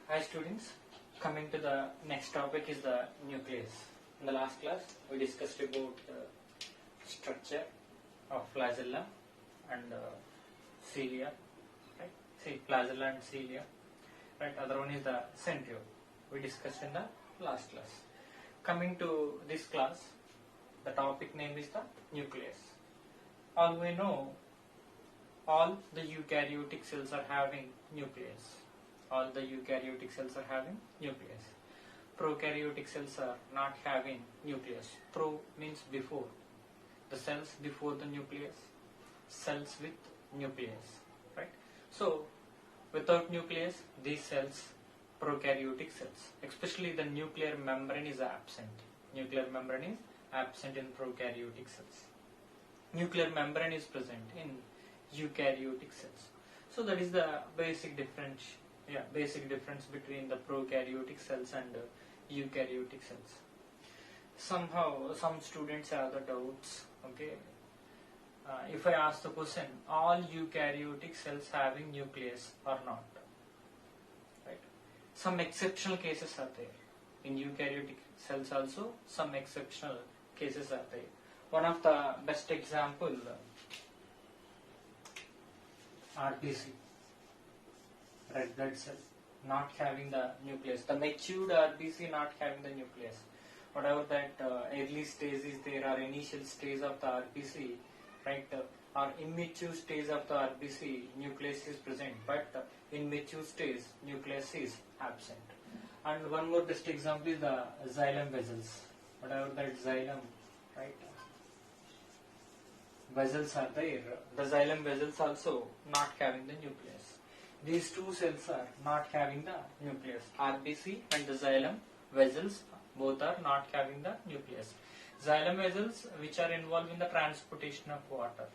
Hi students, coming to the next topic is the nucleus. In the last class we discussed about structure of flagella and cilia, right? See, flagella and cilia, right? Other one is the centriole. We discussed in the last class. Coming to this class, the topic name is the nucleus. All we know, all the eukaryotic cells are having nucleus. All the eukaryotic cells are having nucleus. Prokaryotic cells are not having nucleus. Pro means before. The cells before the nucleus. Cells with nucleus. Right? So, without nucleus, these cells, prokaryotic cells, especially the nuclear membrane is absent. Nuclear membrane is absent in prokaryotic cells. Nuclear membrane is present in eukaryotic cells. So that is the basic difference. Basic difference between the prokaryotic cells and eukaryotic cells. Somehow, some students have the doubts. Okay, if I ask the question, all eukaryotic cells having nucleus or not? Right? Some exceptional cases are there. In eukaryotic cells also, some exceptional cases are there. One of the best example, RBC. Red blood cell not having the nucleus, the matured RBC not having the nucleus. Whatever that early stage is there or initial stage of the RBC, right, or immature stage of the RBC, nucleus is present, but in mature stage, nucleus is absent. And one more best example is the xylem vessels. Whatever that xylem, right, vessels are there, the xylem vessels also not having the nucleus. These two cells are not having the nucleus. RBC and the xylem vessels both are not having the nucleus. Xylem vessels which are involved in the transportation of water,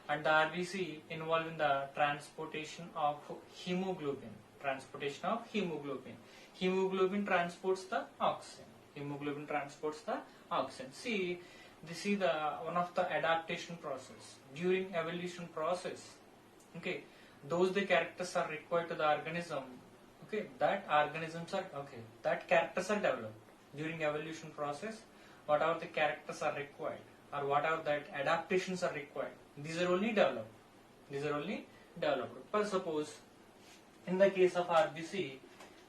and the RBC involved in the transportation of hemoglobin. Transportation of hemoglobin. Hemoglobin transports the oxygen. Hemoglobin transports the oxygen. See, this is the one of the adaptation process during evolution process. Okay. Those the characters are required to the organism, okay, that organisms are, okay, that characters are developed during evolution process. Whatever the characters are required or whatever that adaptations are required, these are only developed. These are only developed. For suppose in the case of RBC,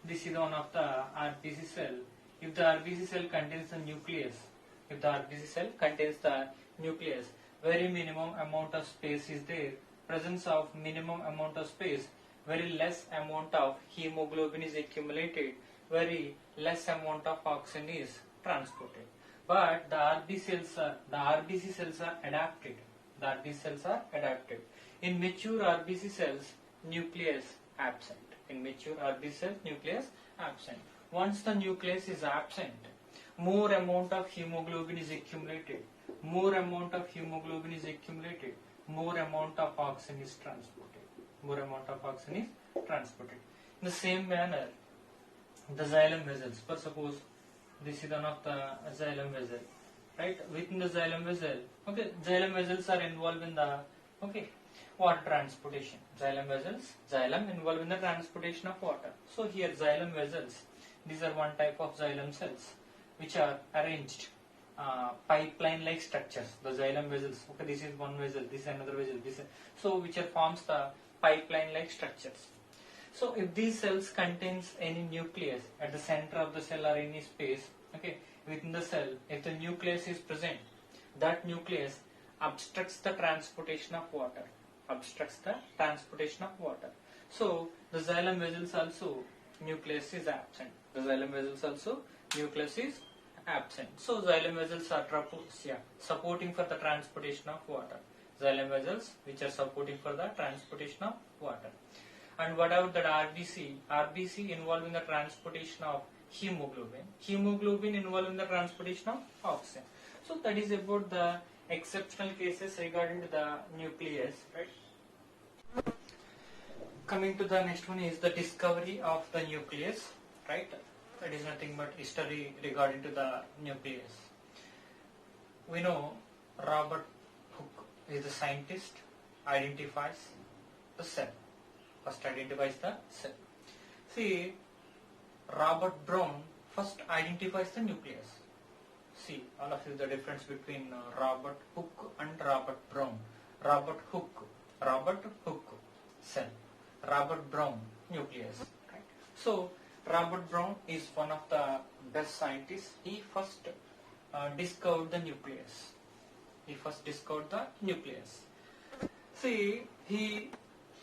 this is one of the RBC cell. If the RBC cell contains the nucleus, if the RBC cell contains the nucleus, very minimum amount of space is there. Presence of minimum amount of space, very less amount of hemoglobin is accumulated, very less amount of oxygen is transported. But the RBC cells are adapted. The RBC cells are adapted. In mature RBC cells, nucleus absent. In mature RBC cells, nucleus absent. Once the nucleus is absent, more amount of hemoglobin is accumulated. More amount of hemoglobin is accumulated. More amount of oxygen is transported. More amount of oxygen is transported. In the same manner, the xylem vessels. For suppose this is one of the xylem vessel, right? Within the xylem vessel, okay, xylem vessels are involved in the water transportation. Xylem vessels, xylem involved in the transportation of water. So here xylem vessels, these are one type of xylem cells which are arranged. Pipeline-like structures, the xylem vessels. Okay, this is one vessel, this is another vessel, this is, so which are forms the pipeline-like structures. So if these cells contains any nucleus at the center of the cell or any space, okay, within the cell, if the nucleus is present, that nucleus obstructs the transportation of water. Obstructs the transportation of water. So the xylem vessels also nucleus is absent. The xylem vessels also nucleus is absent. So xylem vessels are supporting for the transportation of water. Xylem vessels which are supporting for the transportation of water. And whatever that RBC involved in the transportation of hemoglobin. Hemoglobin involved in the transportation of oxygen. So that is about the exceptional cases regarding to the nucleus, right? Coming to the next one is the discovery of the nucleus, right? That is nothing but history regarding to the nucleus. We know Robert Hooke is the scientist, identifies the cell. First identifies the cell. See, Robert Brown first identifies the nucleus. See, all of you the difference between Robert Hooke and Robert Brown. Robert Hooke, cell. Robert Brown, nucleus. Right? So, Robert Brown is one of the best scientists. He first discovered the nucleus. See, he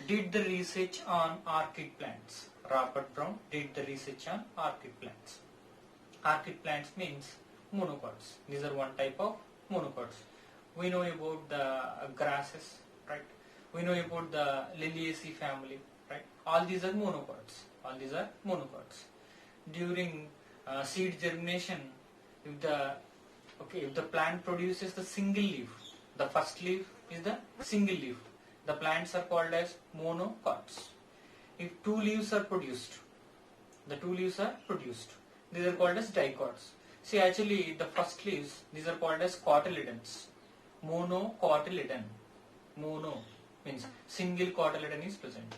did the research on orchid plants. Robert Brown did the research on orchid plants. Orchid plants means monocots. These are one type of monocots. We know about the grasses, right? We know about the Liliaceae family, right? All these are monocots. During seed germination, if the plant produces the single leaf, the first leaf is the single leaf. The plants are called as monocots. If two leaves are produced, these are called as dicots. See, actually the first leaves, these are called as cotyledons. Monocotyledon. Mono means single cotyledon is present.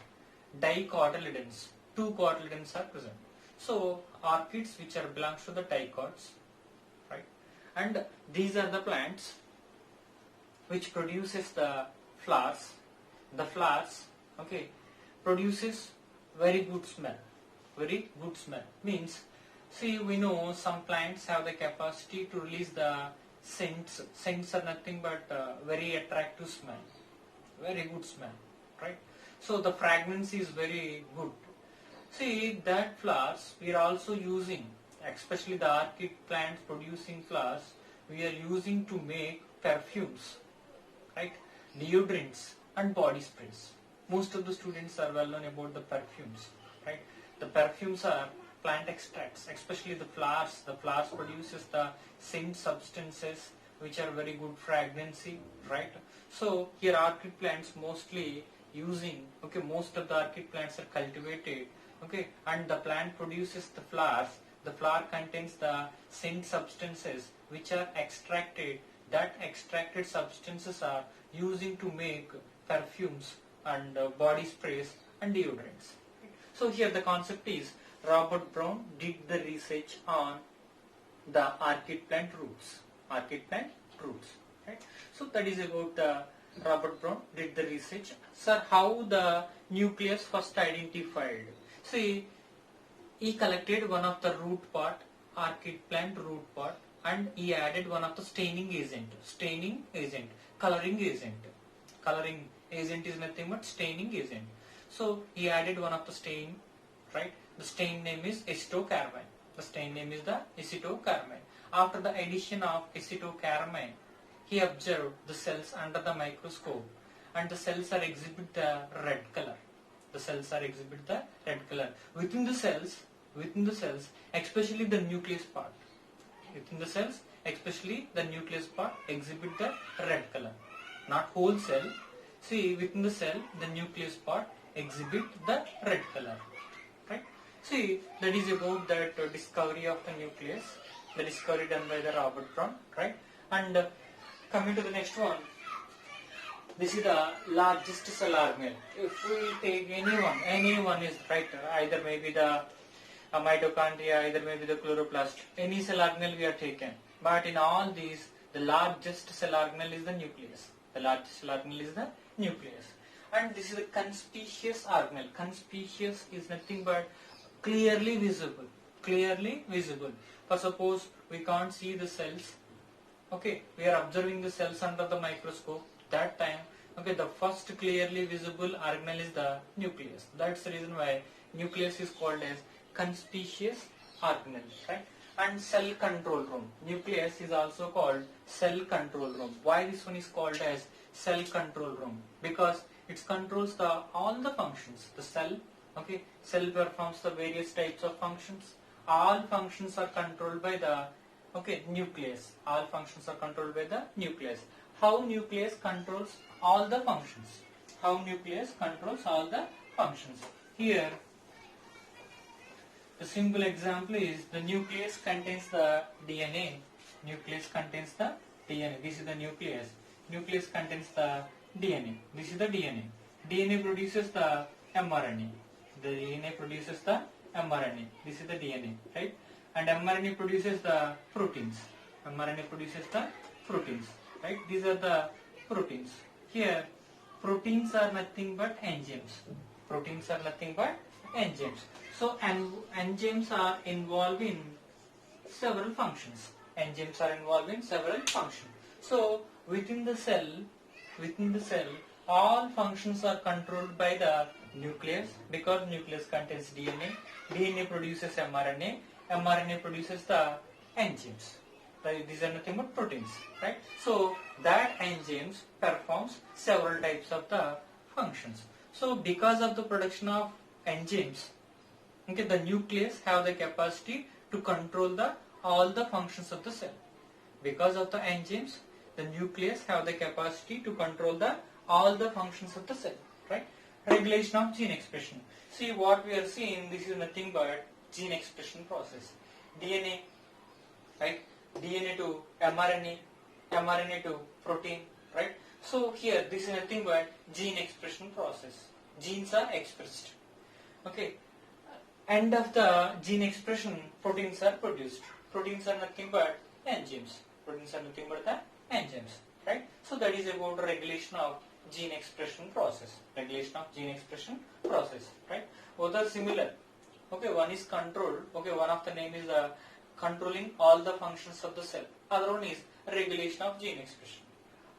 Dicotyledons, two cotyledons are present. So orchids which are belongs to the dicots, right? And these are the plants which produces the flowers. The flowers, produces very good smell. Means, see, we know some plants have the capacity to release the scents. Scents are nothing but very attractive smell. Very good smell, right? So the fragrance is very good. See, that flowers we are also using, especially the orchid plants producing flowers, we are using to make perfumes, right? Deodorants and body sprays. Most of the students are well known about the perfumes, right? The perfumes are plant extracts, especially the flowers. The flowers produces the scent substances which are very good fragrancy, right? So here orchid plants mostly using, most of the orchid plants are cultivated, and the plant produces the flowers. The flower contains the scent substances which are extracted. That extracted substances are using to make perfumes and body sprays and deodorants. So here the concept is Robert Brown did the research on the orchid plant roots. Right? So that is about Robert Brown did the research. Sir, how the nucleus first identified? See, he collected one of the root part, orchid plant root part, and he added one of the staining agent, coloring agent. Coloring agent is nothing but staining agent. So he added one of the stain, right? The stain name is acetocarmine. After the addition of acetocarmine, he observed the cells under the microscope, and the cells are exhibit the red color. Within the cells, especially the nucleus part. Exhibit the red color. Not whole cell. See, within the cell, the nucleus part exhibit the red color. Right? See, that is about that discovery of the nucleus. The discovery done by the Robert Brown. Right? And coming to the next one. This is the largest cell organelle. If we take anyone is right. Either maybe the mitochondria, either maybe the chloroplast. Any cell organelle we are taken. But in all these, the largest cell organelle is the nucleus. And this is a conspicuous organelle. Conspicuous is nothing but clearly visible. For suppose we can't see the cells. We are observing the cells under the microscope. That time, the first clearly visible organelle is the nucleus. That's the reason why nucleus is called as conspicuous organelle, right? And cell control room. Nucleus is also called cell control room. Why this one is called as cell control room? Because it controls all the functions. The cell, cell performs the various types of functions. All functions are controlled by the nucleus. How nucleus controls all the functions? Here, the simple example is the nucleus contains the DNA. This is the nucleus. Nucleus contains the DNA. This is the DNA. DNA produces the mRNA. The DNA produces the mRNA. This is the DNA, right? And mRNA produces the proteins. mRNA produces the proteins, right? These are the proteins. Here, proteins are nothing but enzymes. Proteins are nothing but enzymes. So, enzymes are involved in several functions. Enzymes are involved in several functions. So, within the cell, all functions are controlled by the nucleus, because nucleus contains DNA. DNA produces mRNA. mRNA produces the enzymes. Right? These are nothing but proteins, right? So that enzymes performs several types of the functions. So because of the production of enzymes, okay, the nucleus have the capacity to control all the functions of the cell. Because of the enzymes, the nucleus have the capacity to control all the functions of the cell, right? Regulation of gene expression. See, what we are seeing, this is nothing but gene expression process. DNA, right? DNA to mRNA, mRNA to protein, right? So here, this is nothing but gene expression process. Genes are expressed. Okay. End of the gene expression, proteins are produced. Proteins are nothing but enzymes. Proteins are nothing but the enzymes, right? So that is about regulation of gene expression process. Regulation of gene expression process, right? Both are similar. Okay, one is controlled. Okay, one of the name is controlling all the functions of the cell. Other one is regulation of gene expression.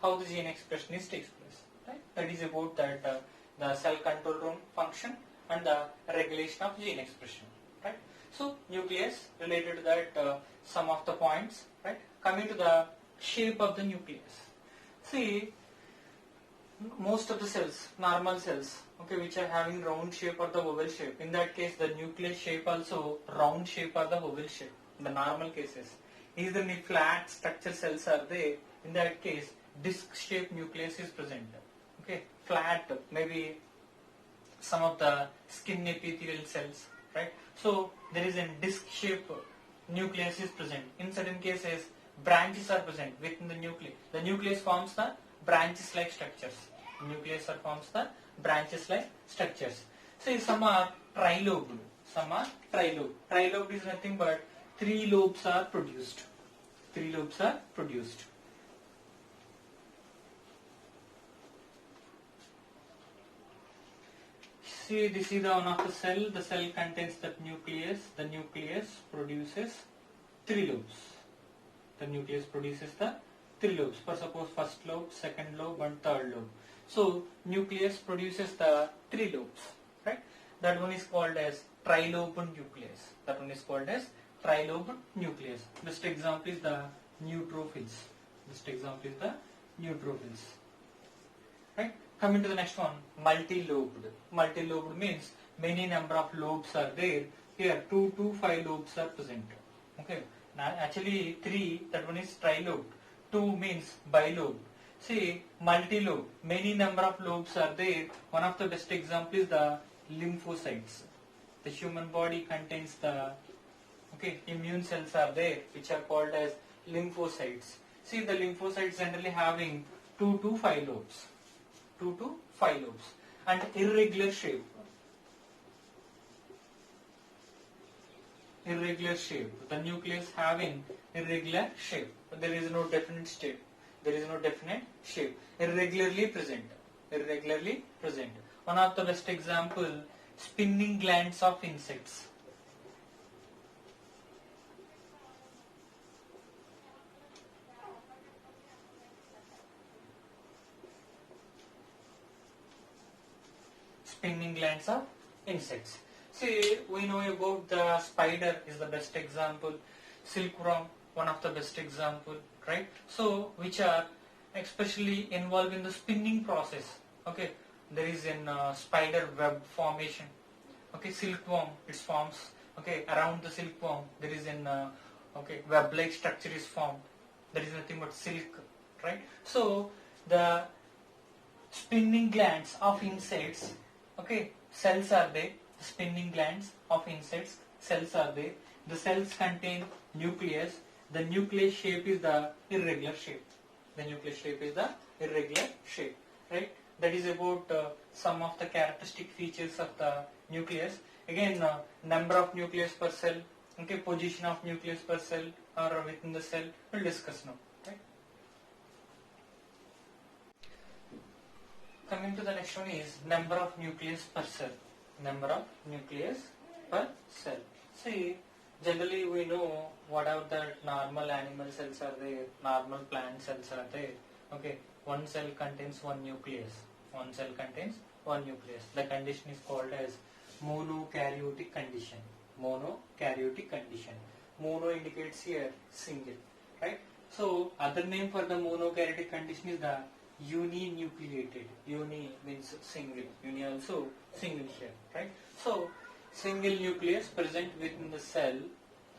How the gene expression is takes place, right? That is about that the cell control room function and the regulation of gene expression, right? So nucleus, related to that some of the points, right? Coming to the shape of the nucleus. See, most of the cells, normal cells, okay, which are having round shape or the oval shape, in that case the nucleus shape also round shape or the oval shape. In the normal cases, either the flat structure cells are there, in that case disc shaped nucleus is present. Okay, flat, maybe some of the skin epithelial cells, right? So there is a disc shaped nucleus is present. In certain cases, branches are present within the nucleus. The nucleus forms the branches like structures. Nucleus forms the branches like structures. So some are trilobed. Some are trilobed. Trilobed is nothing but 3 lobes are produced. 3 lobes are produced. See, this is the one of the cell. The cell contains the nucleus. The nucleus produces 3 lobes. The nucleus produces the 3 lobes. For suppose first lobe, second lobe, and third lobe. So nucleus produces the 3 lobes, right? That one is called as trilobed nucleus. That one is called as trilobed nucleus. Best example is the neutrophils. Best example is the neutrophils. Right? Coming to the next one, multi-lobed. Multi-lobed means many number of lobes are there. Here 2 to 5 lobes are present. Okay. Now actually 3, that one is trilobed. 2 means bilobed. See, multi-lobe, many number of lobes are there. One of the best example is the lymphocytes. The human body contains the immune cells are there, which are called as lymphocytes. See, the lymphocytes generally having 2 to 5 lobes. 2 to 5 lobes. And irregular shape. Irregular shape. The nucleus having irregular shape. But there is no definite shape. There is no definite shape. Irregularly present. Irregularly present. One of the best example, spinning glands of insects. Spinning glands of insects. See, we know about the spider is the best example. Silkworm, one of the best example, right? So, which are especially involved in the spinning process. Okay, there is in spider web formation. Okay, silkworm, it forms. Okay, around the silkworm there is in web-like structure is formed. There is nothing but silk, right? So the spinning glands of insects. Okay, cells are there. The spinning glands of insects, cells are there. The cells contain nucleus. The nucleus shape is the irregular shape. The nucleus shape is the irregular shape, right? that is about some of the characteristic features of the nucleus. Again, number of nucleus per cell, okay, position of nucleus per cell or within the cell, we'll discuss now. Right? Coming to the next one is number of nucleus per cell. Number of nucleus per cell. See, generally we know whatever the normal animal cells are there, normal plant cells are there. Okay, one cell contains one nucleus. One cell contains one nucleus. The condition is called as monokaryotic condition. Monokaryotic condition. Mono indicates here single, right? So other name for the monokaryotic condition is the uninucleated. Uni means single. Uni also single here, right? So single nucleus present within the cell,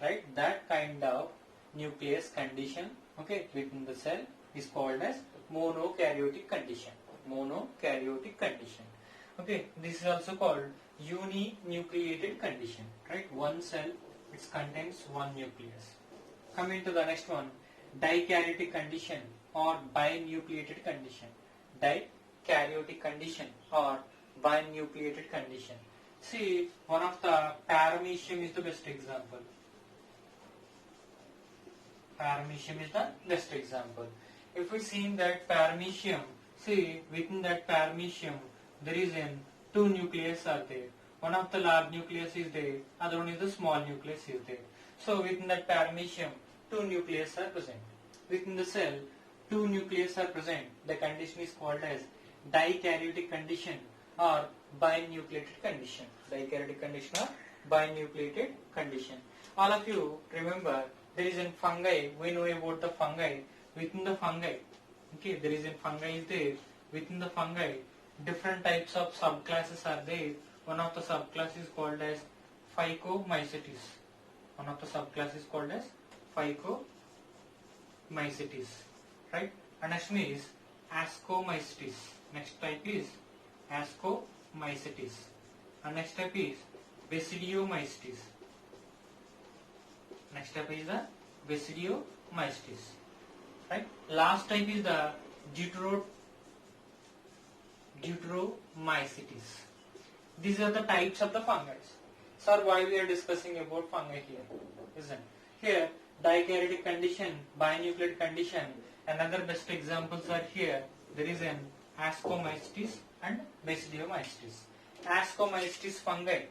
right? That kind of nucleus condition, okay, within the cell is called as monokaryotic condition. Monokaryotic condition. Okay, this is also called uninucleated condition, right? One cell, it contains one nucleus. Coming to the next one, dikaryotic condition or binucleated condition. Dikaryotic condition or binucleated condition. See, one of the paramecium is the best example. Paramecium is the best example. If we see that paramecium, see within that paramecium there is two nucleus are there. One of the large nucleus is there, other one is the small nucleus is there. So within that paramecium, two nucleus are present. Within the cell, two nucleus are present. The condition is called as dikaryotic condition or binucleated condition. Dikaryotic condition or binucleated condition. All of you remember there is in fungi, we know about the fungi. Within the fungi, okay, there is in fungi is there. Within the fungi, different types of subclasses are there. One of the subclasses is called as Phycomycetes. One of the subclasses is called as Phycomycetes, right? And next one is Ascomycetes. Next type is Ascomycetes. And next type is Basidiomycetes. Next type is the Basidiomycetes. Right? Last type is the Deuteromycetes. These are the types of the fungi. Sir, why we are discussing about fungi here? Isn't here dikaryotic condition, binucleated condition. Another best examples are here. There is an Ascomycetes and Basidiomycetes. Ascomycetes fungi.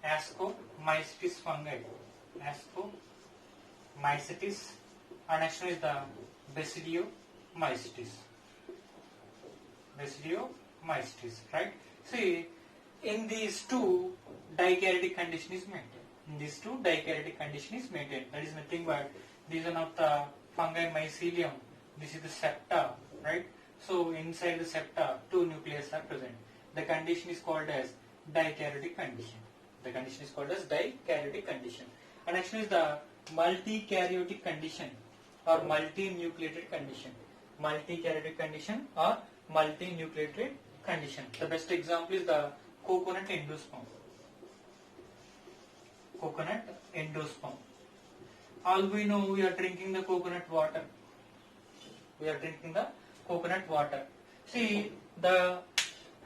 Ascomycetes fungi. Ascomycetes. And next one is the Basidiomycetes. Basidiomycetes, right? See, in these two, dikaryotic condition is maintained. In these two, dikaryotic condition is maintained. That is nothing but this is one of the fungi mycelium. This is the septa, right? So inside the septa, two nuclei are present. The condition is called as dikaryotic condition. The condition is called as dikaryotic condition. And actually is the multikaryotic condition or multinucleated condition. Multikaryotic condition or multinucleated condition. The best example is the coconut endosperm. Coconut endosperm. All we know, we are drinking the coconut water. We are drinking the coconut water. See, the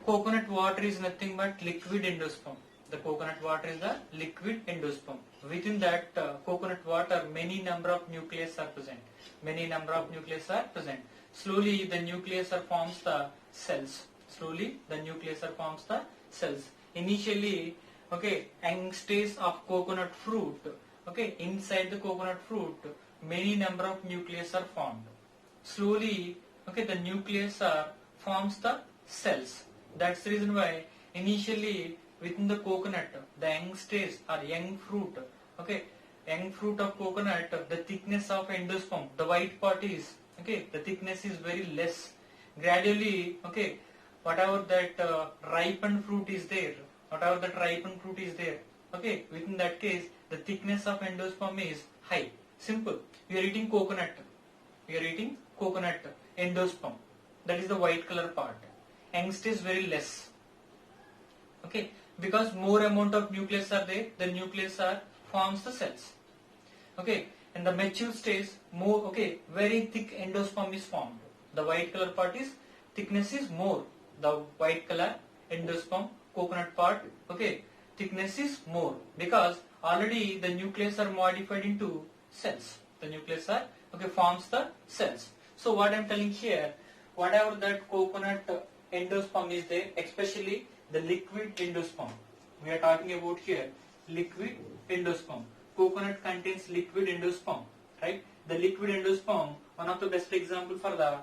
coconut water is nothing but liquid endosperm. The coconut water is the liquid endosperm. Within that coconut water, many number of nucleus are present. Many number of nucleus are present. Slowly, the nucleus forms the cells. Slowly, the nucleus forms the cells. Initially, okay, young stage of coconut fruit. Okay, inside the coconut fruit, many number of nucleus are formed. Slowly, okay, the nucleus forms the cells. That's the reason why initially within the coconut, the young stage or young fruit, okay, young fruit of coconut, the thickness of endosperm, the white part is, okay, the thickness is very less. Gradually, okay, whatever that ripened fruit is there, okay, within that case, the thickness of endosperm is high. Simple. You are eating coconut. Endosperm. That is the white color part. Youngst is very less. Okay, because more amount of nucleus are there, the nucleus forms the cells. Okay, in the mature stage, more, okay, very thick endosperm is formed. The white color part is thickness is more. the white color endosperm, coconut part, okay, thickness is more because already the nucleus are modified into cells. The nucleus are, okay, forms the cells. So what I am telling here, whatever that coconut endosperm is there, especially the liquid endosperm. We are talking about here liquid endosperm. Coconut contains liquid endosperm, right? The liquid endosperm, one of the best example for the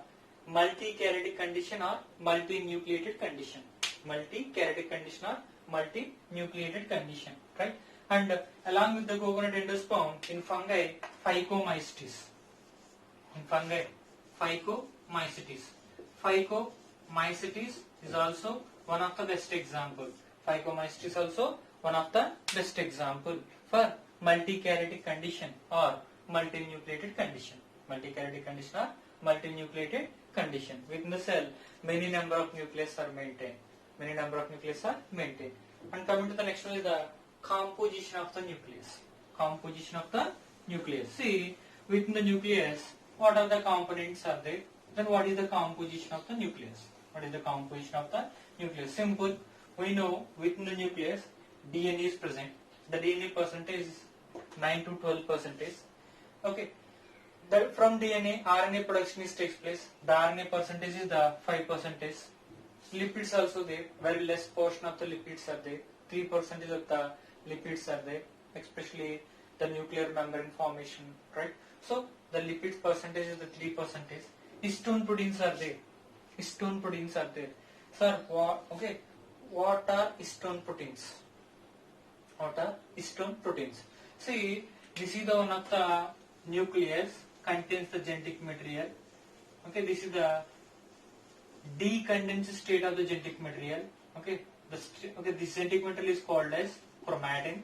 multi-keratic condition or multi-nucleated condition. Multi-keratic condition or multi-nucleated condition, right? And along with the coconut endosperm, in fungi, phycomycetes. In fungi, phycomycetes. Phycomycetes is also one of the best example. Phycomycetes is also one of the best example for multi-keratic condition or multi-nucleated condition. Multi-keratic condition or multi-nucleated condition. Within the cell, many number of nucleus are maintained. Many number of nucleus are maintained. And coming to the next one is the composition of the nucleus. Composition of the nucleus. See, within the nucleus, what are the components are there? Then what is the composition of the nucleus? What is the composition of the nucleus? Simple. We know within the nucleus, DNA is present. The DNA percentage is 9 to 12%. Okay. From DNA, RNA production takes place. The RNA percentage is the 5%. Lipids also there. Very less portion of the lipids are there. 3% of the lipids are there, especially the nuclear membrane formation, right? So the lipids percentage is the 3%. Histone proteins are there. Histone proteins are there. Sir, what are histone proteins? What are histone proteins? See, this is the one of the nucleus contains the genetic material. Okay, this is the decondensed state of the genetic material. Okay, this genetic material is called as chromatin.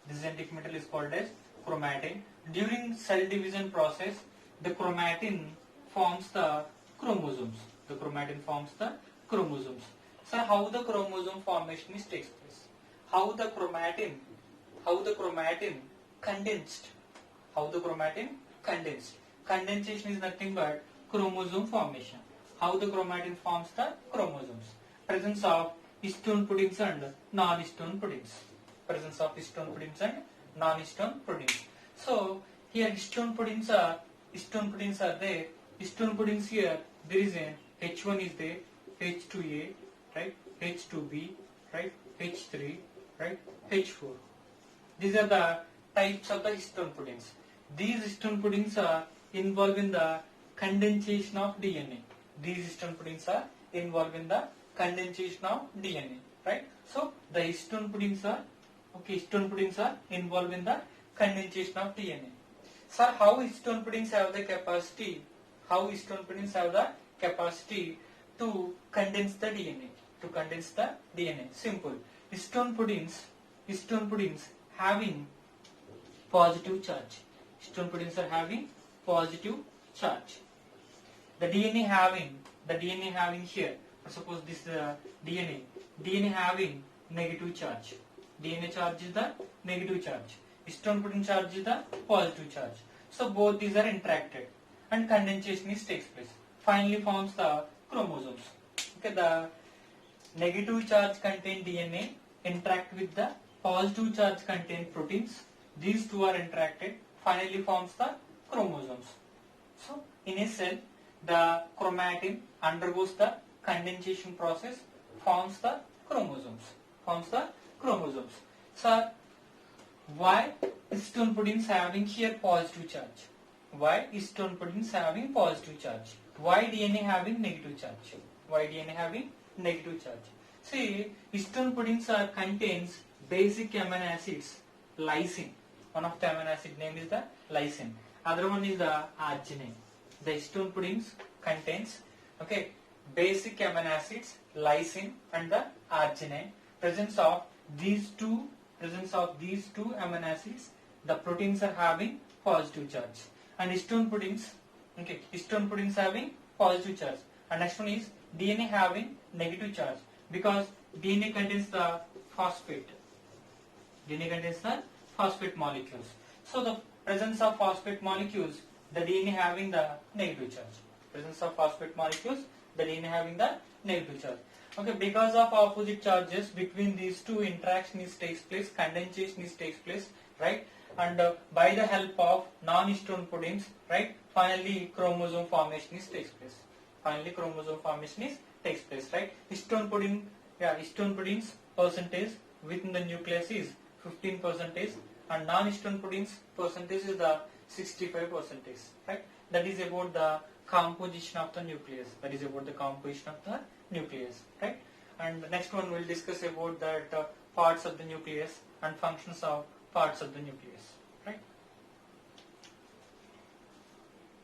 This genetic material is called as chromatin. During cell division process, the chromatin forms the chromosomes. The chromatin forms the chromosomes. So how the chromosome formation takes place? How the chromatin condensed? How the chromatin condensed? Condensation is nothing but chromosome formation. How the chromatin forms the chromosomes? Presence of histone proteins and non-histone proteins. Presence of histone proteins and non-histone proteins. So here histone proteins are there. Histone proteins here there is a H1 is there, H2A, right? H2B, right? H3, right? H4. These are the types of the histone proteins. These histone proteins are involved in the condensation of DNA. These histone proteins are involved in the condensation of DNA, right? So the histone proteins are involved in the condensation of DNA. Sir, how histone proteins have the capacity? How histone proteins have the capacity to condense the DNA? To condense the DNA. Simple. Histone proteins having positive charge. Histone proteins are having positive charge. The DNA having here, suppose this DNA having negative charge. DNA charge is the negative charge. Histone protein charge is the positive charge. So both these are interacted and condensation takes place. Finally forms the chromosomes. Okay, the negative charge contained DNA interact with the positive charge contained proteins. These two are interacted. Finally forms the chromosomes. So in a cell, the chromatin undergoes the condensation process, forms the chromosomes. So why histone proteins having here positive charge? Why histone proteins having positive charge? Why DNA having negative charge? Why DNA having negative charge? See, histone proteins contains basic amino acids, lysine. One of the amino acid name is the lysine. Other one is the arginine. The histone proteins contains basic amino acids, lysine and the arginine. Presence of these two amino acids, the proteins are having positive charge. And histone proteins having positive charge. And next one is DNA having negative charge because DNA contains the phosphate. DNA contains the phosphate molecules. So the presence of phosphate molecules, the DNA having the negative charge. Presence of phosphate molecules, the DNA having the negative charge. Okay, because of opposite charges between these two, interaction is takes place, condensation is takes place, right? And by the help of non-histone proteins, right? Finally, chromosome formation is takes place. Finally, chromosome formation is takes place, right? Histone protein, histone proteins percentage within the nucleus is 15 percentage, and non-histone proteins percentage is the 65 percentage, right? That is about the composition of the nucleus. That is about the composition of the nucleus, right? And the next one we'll discuss about that parts of the nucleus and functions of parts of the nucleus.